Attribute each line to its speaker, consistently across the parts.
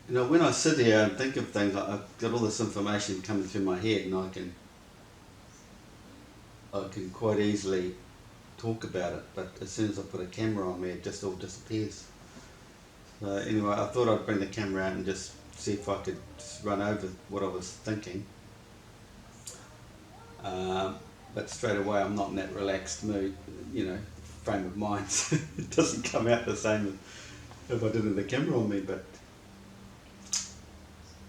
Speaker 1: You know, when I sit here and think of things, I've got all this information coming through my head, and I can quite easily talk about it. But as soon as I put a camera on me, it just all disappears. So anyway, I thought I'd bring the camera out and just see if I could just run over what I was thinking. But straight away, I'm not in that relaxed mood, frame of mind. It doesn't come out the same as if I didn't have the camera on me. But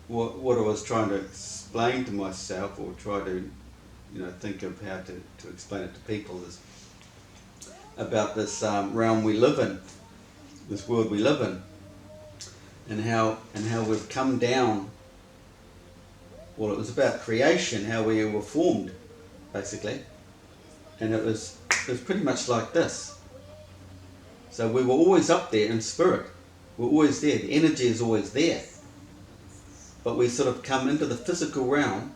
Speaker 1: what I was trying to explain to myself, or try to, think of how to explain it to people, is about this realm we live in, this world we live in, and how we've come down. Well, it was about creation, how we were formed, basically, and it was pretty much like this. So we were always up there in spirit. We're always there. The energy is always there. But we sort of come into the physical realm.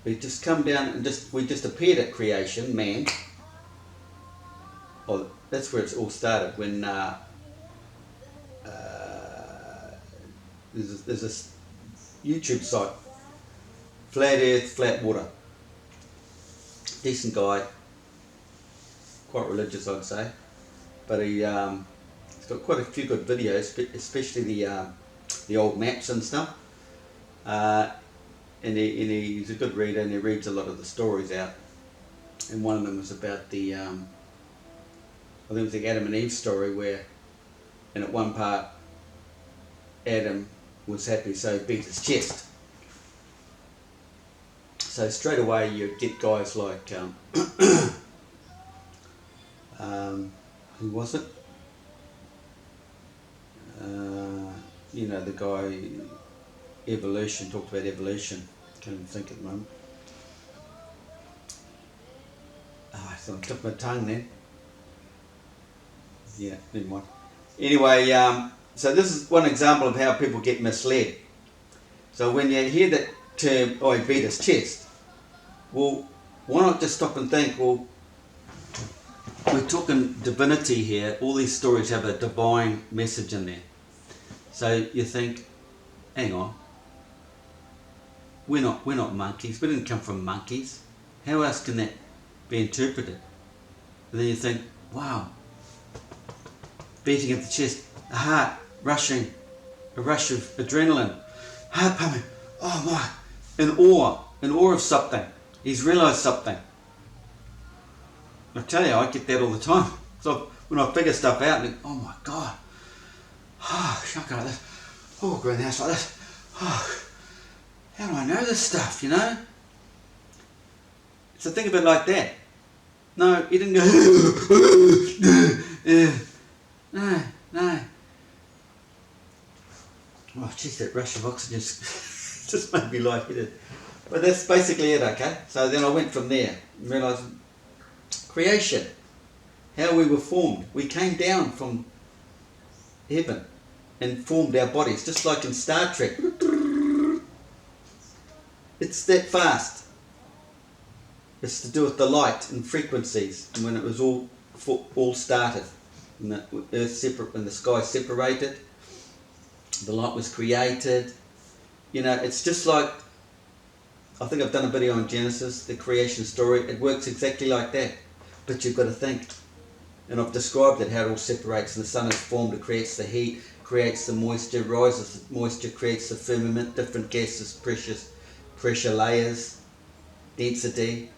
Speaker 1: We just come down and we just appeared at creation, man. Oh, that's where it's all started. When there's this YouTube site, Flat Earth, Flat Water. Decent guy, quite religious, I'd say, but he's got quite a few good videos, especially the old maps and stuff. And he's a good reader, and he reads a lot of the stories out. And one of them was about the I think it was the Adam and Eve story, where, and at one part, Adam was happy, so he beat his chest. So straight away you get guys like, who was it? The guy, evolution, talked about evolution. Can't even think at the moment. I thought I took my tongue then. Yeah, never mind. Anyway, so this is one example of how people get misled. So when you hear that term, oh, he beat his chest, well, why not just stop and think, well, we're talking divinity here. All these stories have a divine message in there. So you think, hang on, we're not monkeys. We didn't come from monkeys. How else can that be interpreted? And then you think, wow, beating of the chest, the heart rushing, a rush of adrenaline, heart pumping, oh my, in awe of something. He's realised something. I tell you, I get that all the time. So when I figure stuff out, and think, oh my God, oh, shaka like this, oh, greenhouse like this, oh, how do I know this stuff, So think of it like that. No, he didn't go, no. Oh, jeez, that rush of oxygen just made me lightheaded. But that's basically it, okay? So then I went from there and realised creation, how we were formed. We came down from heaven and formed our bodies, just like in Star Trek. It's that fast. It's to do with the light and frequencies, and when it was all started, and the earth separate, when the sky separated, the light was created. It's just like, I think I've done a video on Genesis, the creation story. It works exactly like that, but you've got to think. And I've described it, how it all separates, and the sun is formed, it creates the heat, creates the moisture, rises the moisture, creates the firmament, different gases, pressure layers, density.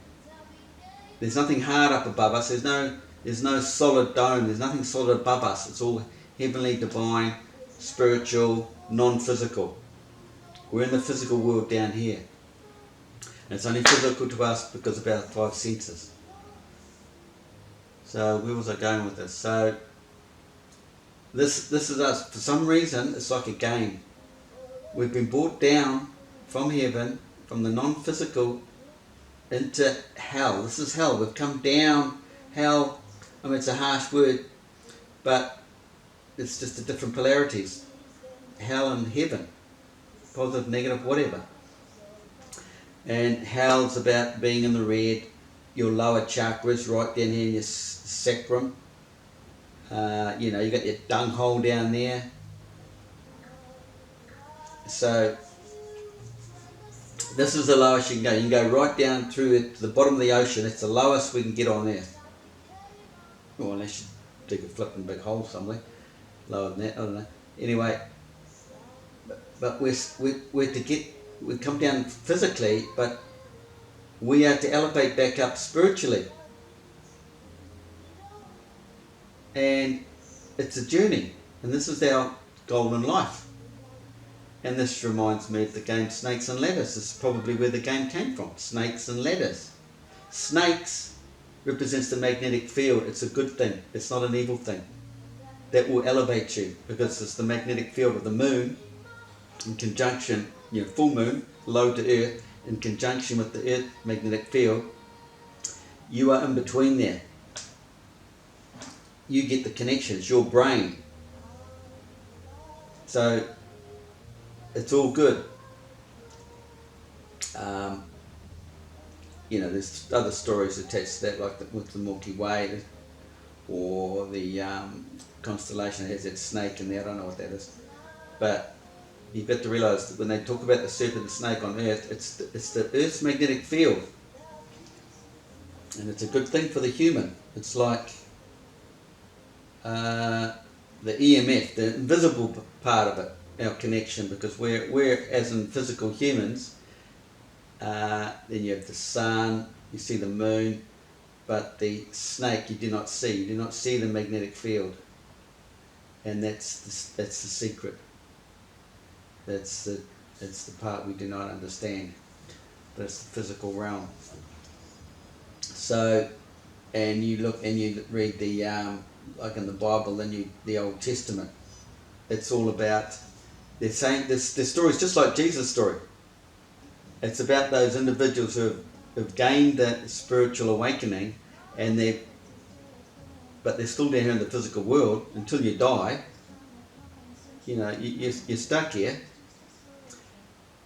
Speaker 1: There's nothing hard up above us. There's no solid dome. There's nothing solid above us. It's all heavenly, divine, spiritual, non-physical. We're in the physical world down here. And it's only physical to us because of our five senses. So where was I going with this? So this is us. For some reason, it's like a game. We've been brought down from heaven, from the non-physical, into hell. This is hell. We've come down. Hell, I mean, it's a harsh word, but it's just the different polarities. Hell and heaven. Positive, negative, whatever. And hell's about being in the red. Your lower chakras right down here in your sacrum. You got your dung hole down there. So this is the lowest you can go. You can go right down through it to the bottom of the ocean. It's the lowest we can get on Earth. Well, unless you dig a flipping big hole somewhere. Lower than that, I don't know. Anyway, but we come down physically, but we are to elevate back up spiritually. And it's a journey. And this is our goal in life. And this reminds me of the game Snakes and Ladders. This is probably where the game came from. Snakes and ladders. Snakes represents the magnetic field. It's a good thing. It's not an evil thing. That will elevate you, because it's the magnetic field of the moon in conjunction, full moon, low to earth, in conjunction with the earth magnetic field. You are in between there. You get the connections, your brain. So it's all good. There's other stories attached to that, like with the Milky Way, or the constellation that has that snake in there. I don't know what that is, but you've got to realise that when they talk about the serpent and snake on Earth, it's the Earth's magnetic field, and it's a good thing for the human. It's like the EMF, the invisible part of it, our connection, because we're as in physical humans. Then you have the sun, you see the moon, but the snake you do not see. You do not see the magnetic field, and that's the secret. That's the part we do not understand. But it's the physical realm. So, and you look and you read the like in the Bible, then the Old Testament. It's all about, they're saying this story is just like Jesus' story. It's about those individuals who have gained that spiritual awakening, but they're still down here in the physical world until you die. You're stuck here,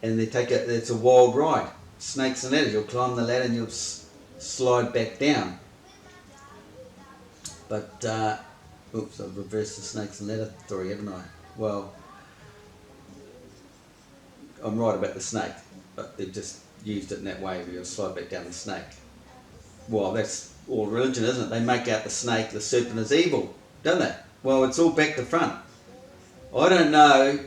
Speaker 1: and it's a wild ride. Snakes and ladders. You'll climb the ladder and you'll slide back down. But oops, I've reversed the snakes and ladder story, haven't I? Well, I'm right about the snake, but they've just used it in that way where you'll slide back down the snake. Well, that's all religion, isn't it? They make out the snake, the serpent, as evil, don't they? Well, it's all back to front. I don't know.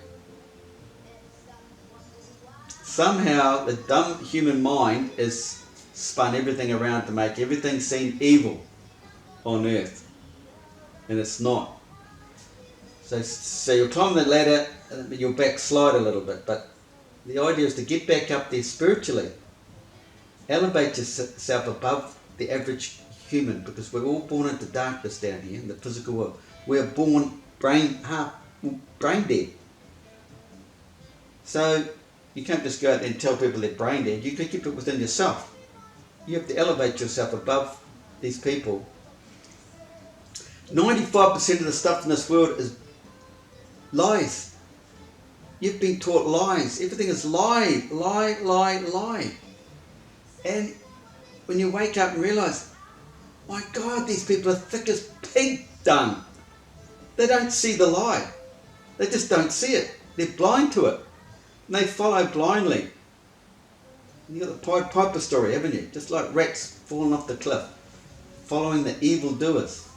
Speaker 1: Somehow the dumb human mind has spun everything around to make everything seem evil on Earth, and it's not. So you'll climb the ladder, and you'll backslide a little bit, but the idea is to get back up there spiritually. Elevate yourself above the average human, because we're all born into darkness down here in the physical world. We're born brain dead. So you can't just go out there and tell people they're brain dead. You can keep it within yourself. You have to elevate yourself above these people. 95% of the stuff in this world is lies. You've been taught lies. Everything is lie. And when you wake up and realise, my God, these people are thick as pig dung. They don't see the lie. They just don't see it. They're blind to it. And they follow blindly. And you've got the Pied Piper story, haven't you? Just like rats falling off the cliff, following the evil doers.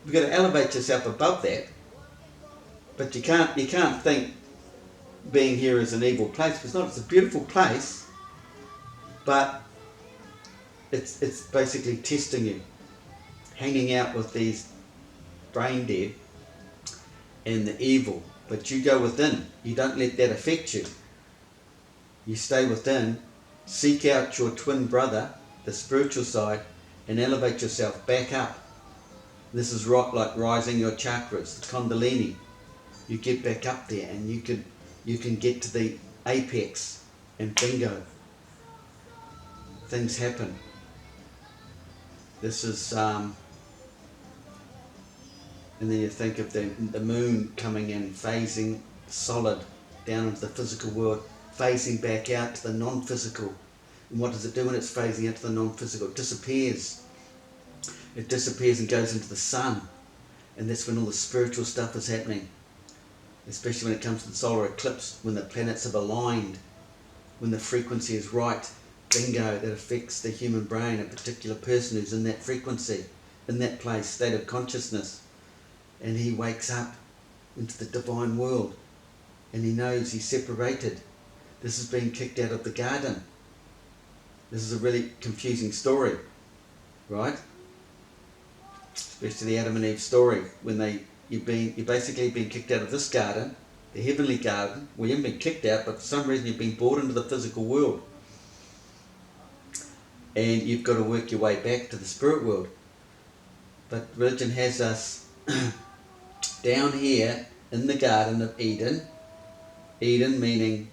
Speaker 1: You've got to elevate yourself above that. But you can't think being here is an evil place. It's not. It's a beautiful place, but it's basically testing you, hanging out with these brain dead and the evil. But you go within. You don't let that affect you. You stay within. Seek out your twin brother, the spiritual side, and elevate yourself back up. This is like rising your chakras, the Kundalini. You get back up there, and you can get to the apex, and bingo, things happen. This is and then you think of the moon coming in, phasing solid down into the physical world, phasing back out to the non-physical. And what does it do when it's phasing out to the non-physical? It disappears. It disappears and goes into the sun, and that's when all the spiritual stuff is happening. especially when it comes to the solar eclipse, when the planets have aligned, when the frequency is right. Bingo, that affects the human brain, a particular person who's in that frequency, in that place, state of consciousness. And he wakes up into the divine world and he knows he's separated. This is being kicked out of the garden. This is a really confusing story, right? Especially the Adam and Eve story, when you've basically been kicked out of this garden, the heavenly garden. Well, you haven't been kicked out, but for some reason you've been brought into the physical world. And you've got to work your way back to the spirit world. But religion has us down here in the Garden of Eden. Eden meaning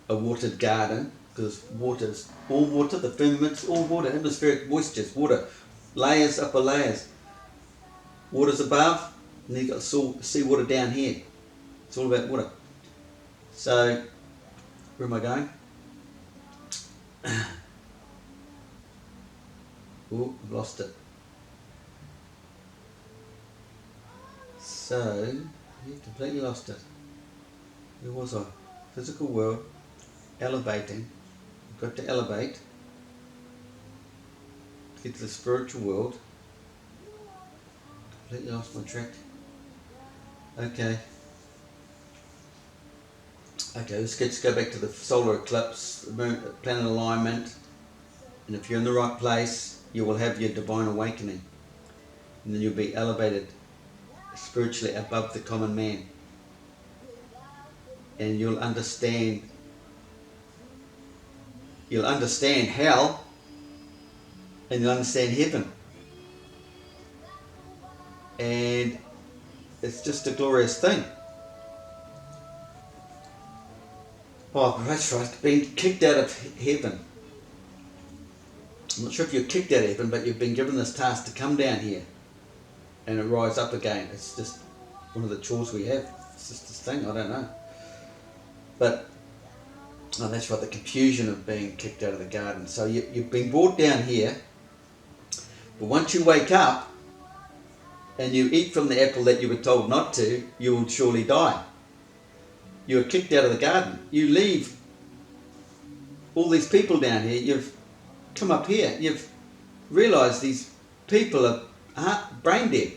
Speaker 1: a watered garden, because water's all water, the firmament's all water, atmospheric moistures, water, layers, upper layers. Water's above, and you've got sea water down here. It's all about water. So, where am I going? Oh, I've lost it. So, you completely lost it. Where was I? Physical world, elevating. You've got to elevate to get to the spiritual world. Completely lost my track. Okay, let's go back to the solar eclipse, the moon, planet alignment. And if you're in the right place, you will have your divine awakening. And then you'll be elevated spiritually above the common man. And you'll understand hell, and you'll understand heaven. And it's just a glorious thing. Oh, that's right, being kicked out of heaven. I'm not sure if you're kicked out of heaven, but you've been given this task to come down here and rise up again. It's just one of the chores we have. It's just this thing, I don't know. But, oh, that's right, the confusion of being kicked out of the garden. So you've been brought down here, but once you wake up and you eat from the apple that you were told not to, you will surely die. You're kicked out of the garden. You leave all these people down here. You've come up here. You've realised these people are brain dead.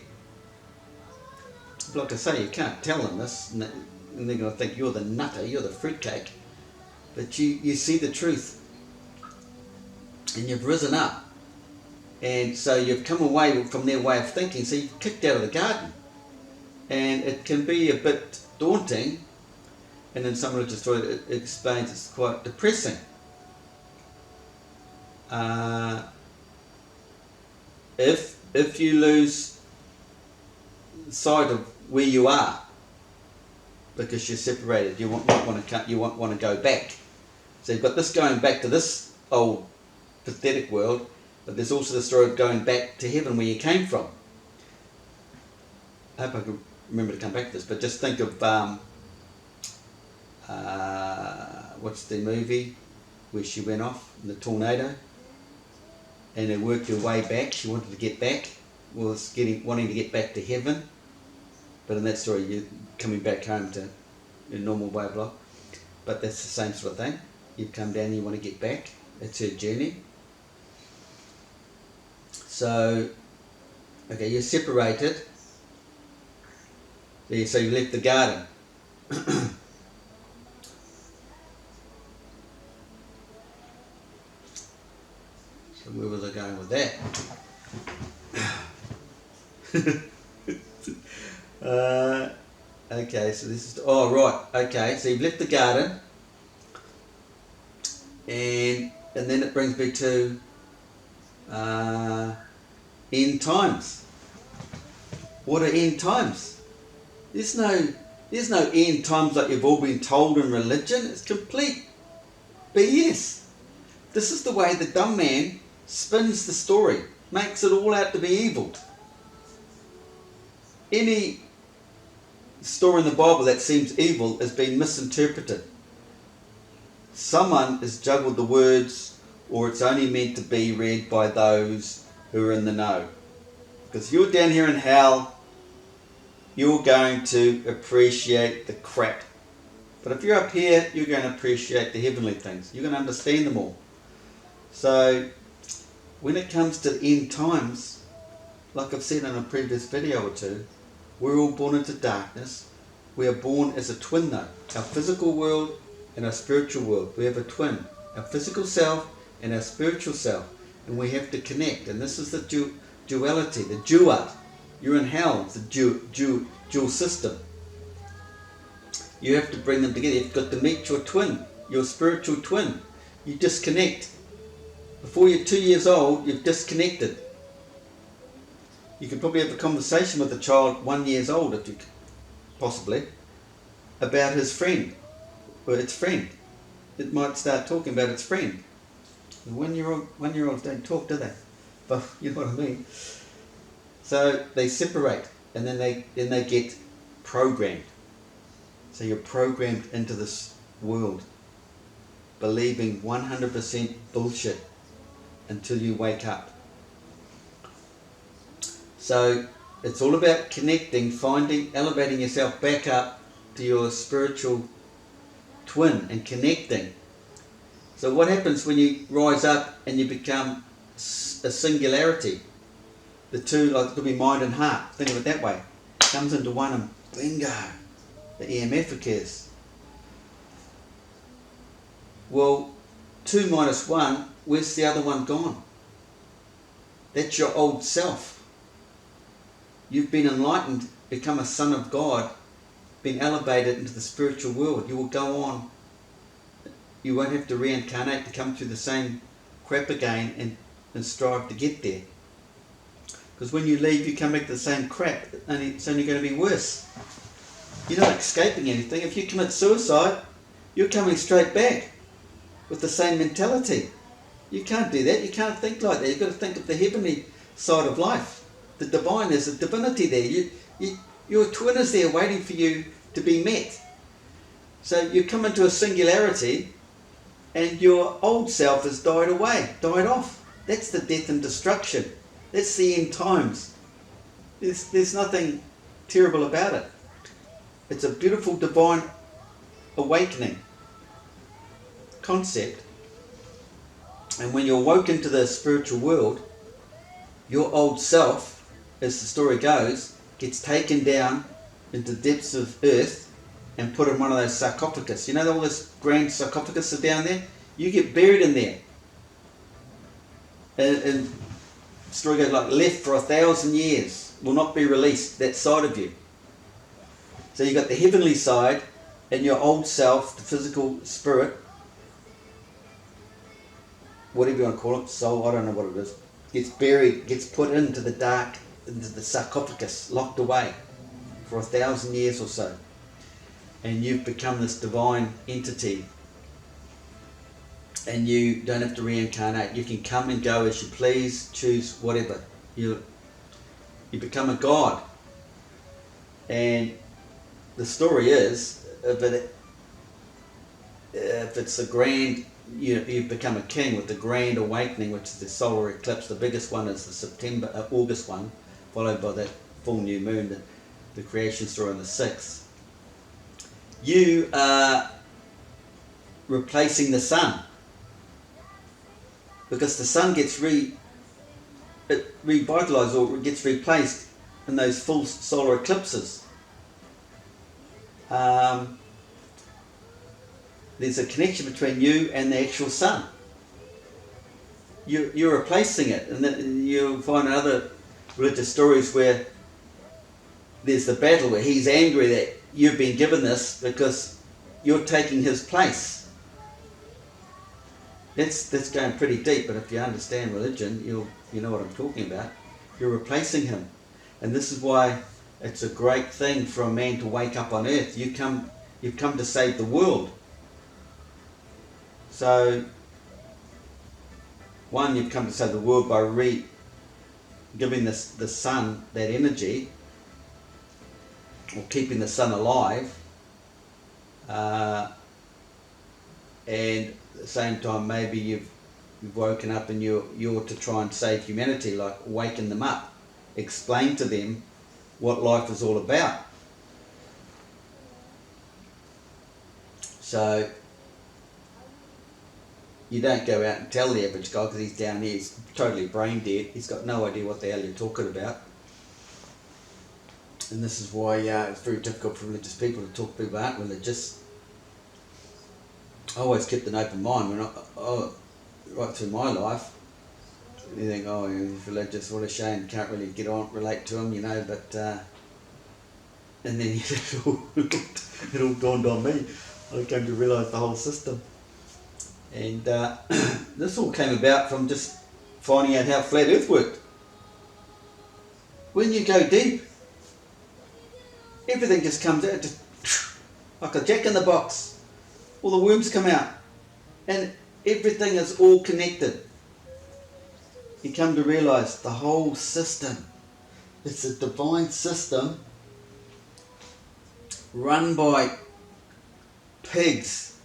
Speaker 1: Like I say, you can't tell them this, and they're going to think you're the nutter, you're the fruitcake. But you see the truth, and you've risen up, and so you've come away from their way of thinking. So you're kicked out of the garden, and it can be a bit daunting. And in some religious story, it explains it's quite depressing. If you lose sight of where you are because you're separated, you won't want to go back. So you've got this going back to this old pathetic world, but there's also the story of going back to heaven where you came from. I hope I can remember to come back to this, but just think of what's the movie where she went off in the tornado and it worked her way back. She wanted to get back, was wanting to get back to heaven, but in that story you're coming back home to your normal way of life. But that's the same sort of thing. You've come down, you want to get back. It's her journey. So, okay, you're separated. So you left the garden. So where was I going with that? Okay, so this is, oh right, okay, so you've left the garden, and then it brings me to end times. What are end times? There's no end times like you've all been told in religion. It's complete BS. This is the way the dumb man spins the story, makes it all out to be evil. Any story in the Bible that seems evil has been misinterpreted. Someone has juggled the words, or it's only meant to be read by those who are in the know. Because you're down here in hell, you're going to appreciate the crap. But if you're up here, you're going to appreciate the heavenly things. You're going to understand them all. So when it comes to the end times, like I've said in a previous video or two, we're all born into darkness. We are born as a twin though. Our physical world and our spiritual world. We have a twin. Our physical self and our spiritual self. And we have to connect. And this is the duality, the duat. You're in hell. It's a dual system. You have to bring them together. You've got to meet your twin, your spiritual twin. You disconnect. Before you're 2 years old, you've disconnected. You could probably have a conversation with a child 1 year old, if you could, possibly, about his friend, or its friend. It might start talking about its friend. The 1-year-olds don't talk, do they? But you know what I mean. So they separate, and then they get programmed. So you're programmed into this world, believing 100% bullshit until you wake up. So it's all about connecting, finding, elevating yourself back up to your spiritual twin and connecting. So what happens when you rise up and you become a singularity? The two, like it could be mind and heart, think of it that way. Comes into one and bingo, the EMF occurs. Well, 2 minus 1, where's the other one gone? That's your old self. You've been enlightened, become a son of God, been elevated into the spiritual world. You will go on. You won't have to reincarnate to come through the same crap again and strive to get there. Because when you leave, you come back to the same crap, and it's only going to be worse. You're not escaping anything. If you commit suicide, you're coming straight back with the same mentality. You can't do that. You can't think like that. You've got to think of the heavenly side of life. The divine, there's a divinity there. Your twin is there waiting for you to be met. So you come into a singularity and your old self has died away, died off. That's the death and destruction. That's the end times. There's nothing terrible about it. It's a beautiful divine awakening concept. And when you're woken to the spiritual world, your old self, as the story goes, gets taken down into the depths of earth and put in one of those sarcophagus. You know all those grand sarcophagus are down there? You get buried in there. And the story goes like left for 1,000 years, will not be released, that side of you. So you've got the heavenly side and your old self, the physical spirit, whatever you want to call it, soul, I don't know what it is, gets buried, gets put into the dark, into the sarcophagus, locked away for 1,000 years or so. And you've become this divine entity. And you don't have to reincarnate. You can come and go as you please, choose whatever. You become a god. And the story is, if it's a grand, you become a king with the grand awakening, which is the solar eclipse. The biggest one is the August one, followed by that full new moon, the creation story on the 6th. You are replacing the sun, because the sun gets revitalized or gets replaced in those full solar eclipses. There's a connection between you and the actual sun. You're replacing it, and then you'll find other religious stories where there's the battle where he's angry that you've been given this because you're taking his place. That's going pretty deep, but if you understand religion, you know what I'm talking about. You're replacing him, and this is why it's a great thing for a man to wake up on earth. You've come to save the world. So, one, you've come to save the world by giving the sun that energy, or keeping the sun alive, and at the same time maybe you've woken up and you're to try and save humanity, like waken them up, explain to them what life is all about. So you don't go out and tell the average guy, because he's down here, he's totally brain dead, he's got no idea what the hell you're talking about. And this is why it's very difficult for religious people to talk to people who aren't religious. I always kept an open mind when right through my life. You think, oh, he's religious, what a shame, can't really relate to him, but and then it all dawned on me. I came to realise the whole system. And this all came about from just finding out how flat Earth worked. When you go deep, everything just comes out, just like a jack in the box. All the worms come out, and everything is all connected. You come to realise the whole system, it's a divine system run by pigs,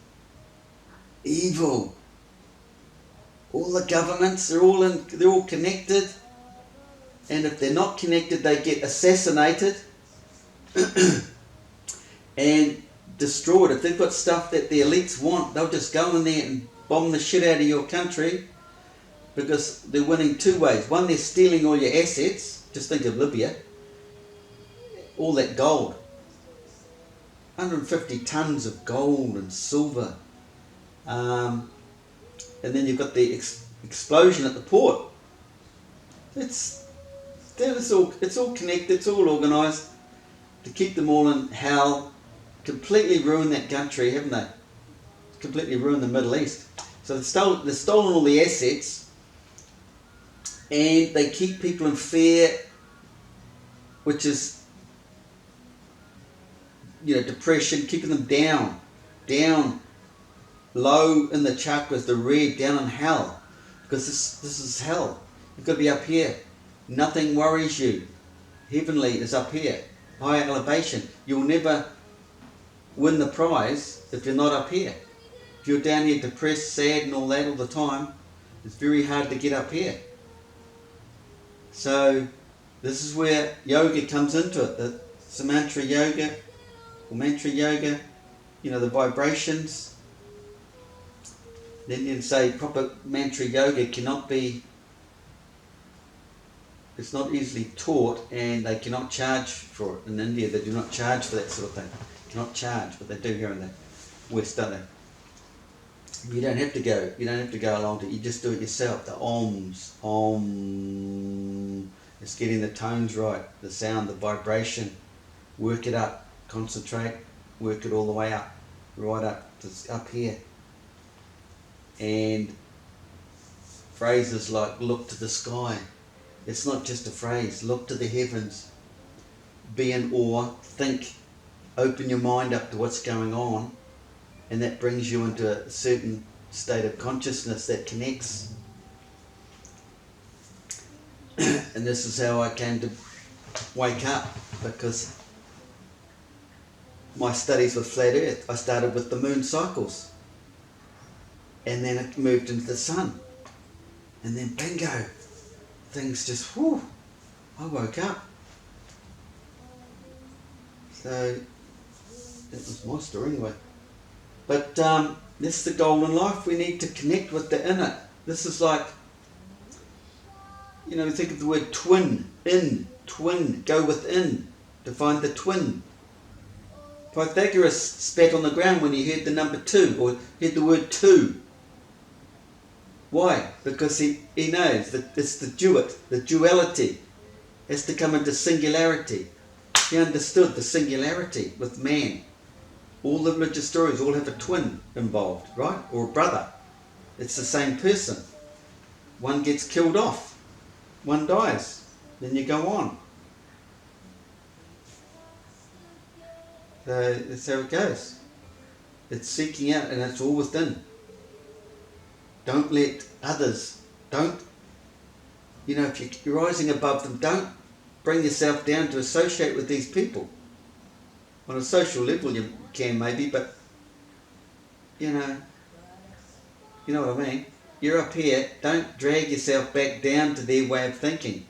Speaker 1: evil. All the governments, they're all connected, and if they're not connected, they get assassinated and destroyed. If they've got stuff that the elites want, they'll just go in there and bomb the shit out of your country, because they're winning two ways. One, they're stealing all your assets. Just think of Libya. All that gold. 150 tons of gold and silver. And then you've got the explosion at the port. It's all connected, it's all organised to keep them all in hell. Completely ruined that country, haven't they? Completely ruined the Middle East. So they've stolen all the assets, and they keep people in fear, which is, depression, keeping them down, low in the chakras, the red, down in hell, because this is hell. You've got to be up here. Nothing worries you. Heavenly is up here, higher elevation. You'll never win the prize if you're not up here. If you're down here depressed, sad and all that all the time, it's very hard to get up here. So this is where yoga comes into it. The Samantra yoga or mantra yoga, the vibrations. Then you say proper mantra yoga cannot be, it's not easily taught, and they cannot charge for it. In India they do not charge for that sort of thing. Cannot charge, but they do here in the West, don't they? You don't have to go along to it, you just do it yourself. The oms, om, it's getting the tones right, the sound, the vibration, work it up, concentrate, work it all the way up, right up to up here. And phrases like look to the sky, it's not just a phrase, look to the heavens, be in awe, think, open your mind up to what's going on, and that brings you into a certain state of consciousness that connects. And this is how I came to wake up, because my studies with flat earth, I started with the moon cycles, and then it moved into the sun, and then bingo, things just, I woke up. So that was my story anyway. But this is the golden life. We need to connect with the inner. This is like, think of the word twin, twin, go within to find the twin. Pythagoras spat on the ground when he heard the number 2, or heard the word 2. Why? Because he knows that it's the duality has to come into singularity. He understood the singularity with man. All the religious stories all have a twin involved, right? Or a brother. It's the same person. One gets killed off. One dies. Then you go on. So that's how it goes. It's seeking out, and it's all within. Don't let others, if you're rising above them, don't bring yourself down to associate with these people. On a social level you can maybe, but you know what I mean. You're up here, don't drag yourself back down to their way of thinking.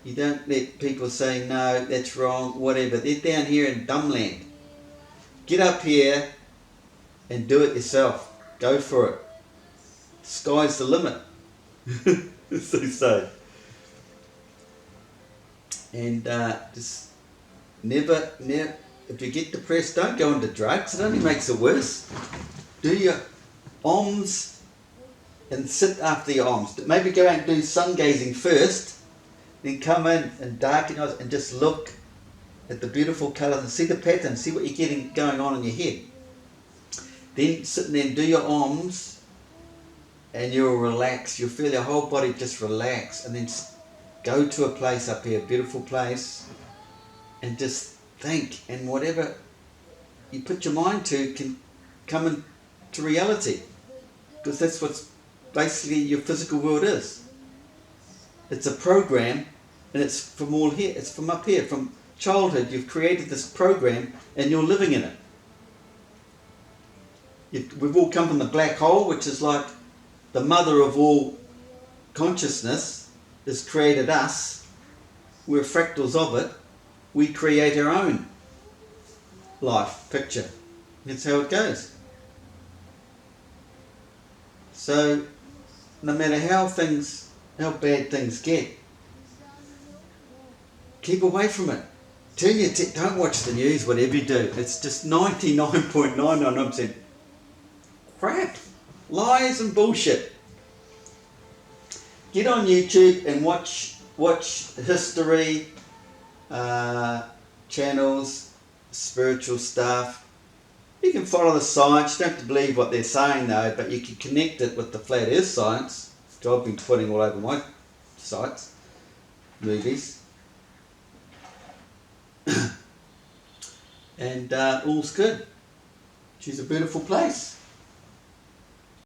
Speaker 1: You don't let people say, no, that's wrong, whatever. They're down here in dumbland. Get up here and do it yourself. Go for it. Sky's the limit. As they say. And just never, if you get depressed, don't go into drugs. It only makes it worse. Do your OMS and sit after your OMS. Maybe go out and do sun gazing first, then come in and darken your eyes and just look at the beautiful colours and see the pattern, see what you're getting going on in your head. Then sit there and do your OMS and you'll relax. You'll feel your whole body just relax, and then go to a place up here, a beautiful place, and just think, and whatever you put your mind to can come into reality, because that's what's basically your physical world is. It's a program, and it's from all here, it's from up here, from childhood. You've created this program and you're living in it. We've all come from the black hole, which is like the mother of all consciousness, has created us. We're fractals of it. We create our own life picture. That's how it goes. So no matter how bad things get, keep away from it. Don't watch the news, whatever you do. It's just 99.99% crap, lies and bullshit. Get on YouTube and watch history channels, spiritual stuff. You can follow the science. You don't have to believe what they're saying though, but you can connect it with the flat earth science, which I've been putting all over my sites, movies. And all's good. She's a beautiful place.